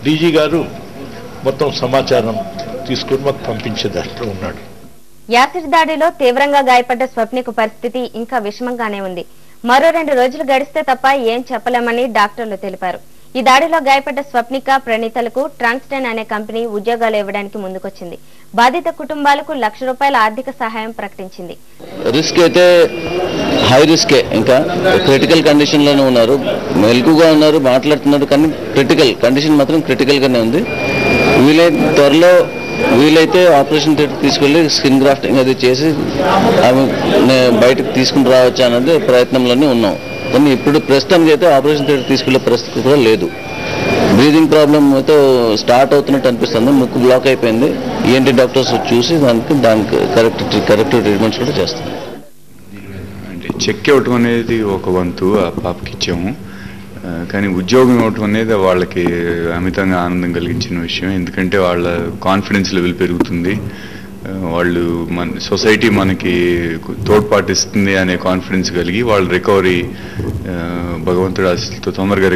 DG గారు మొత్తం సమాచారం తీసుకుని మాకు పంపించే దాంట్లో ఉన్నాడు. యాసిడ్ దాడిలో తీవ్రంగా గాయపడ్డ స్వప్నికు పరిస్థితి ఇంకా విషమంగానే ఉంది. మరో 2 రోజులు గడిస్తే తప్ప ఏం చెప్పలేమని డాక్టర్లు తెలిపారు. ఈ దాడిలో గాయపడ్డ స్వప్నిక, ప్రణీతలకు ట్రాన్స్టెన్ అనే కంపెనీ ఉద్యోగాలు ఇవ్వడానికి ముందుకొచ్చింది. బాధిత కుటుంబాలకు ₹1,00,000 ఆర్థిక సహాయం ప్రకటించింది. రిస్క్ అయితే హై రిస్కే, ఇంకా క్రిటికల్ కండిషన్ లోనే ఉన్నారు, మెలకుగా ఉన్నారు, మాట్లాడుతున్నారు, కానీ క్రిటికల్ కండిషన్ మాత్రం క్రిటికల్ గానే ఉంది. త్వరలో వీలైతే ఆపరేషన్ థియేటర్ తీసుకెళ్లి స్కిన్ గ్రాఫ్టింగ్ అది చేసి అవి బయటకు తీసుకుని రావచ్చు అన్నది ప్రయత్నంలోనే ఉన్నాం. కానీ ఇప్పుడు ప్రస్తుతానికి అయితే ఆపరేషన్ థియేటర్ తీసుకెళ్లే పరిస్థితి కూడా లేదు. బ్రీదింగ్ ప్రాబ్లమ్ అయితే స్టార్ట్ అవుతున్నట్టు అనిపిస్తుంది, ముక్కు బ్లాక్ అయిపోయింది. ఈఎన్టీ డాక్టర్స్ చూసి దానికి కరెక్టివ్ ట్రీట్మెంట్స్ కూడా చేస్తారు. అంటే చెక్ ఇవ్వటం అనేది ఒక వంతు ఆ పాపకి ఇచ్చాము, కానీ ఉద్యోగం ఇవ్వటం అనేది వాళ్ళకి అమితంగా ఆనందం కలిగించిన విషయం. ఎందుకంటే వాళ్ళ కాన్ఫిడెన్స్ లెవెల్ పెరుగుతుంది, వాళ్ళు సొసైటీ మనకి తోడ్పాటు ఇస్తుంది అనే కాన్ఫిడెన్స్ కలిగి వాళ్ళ రికవరీ భగవంతుడి ఆశీస్సులతో తొందరగా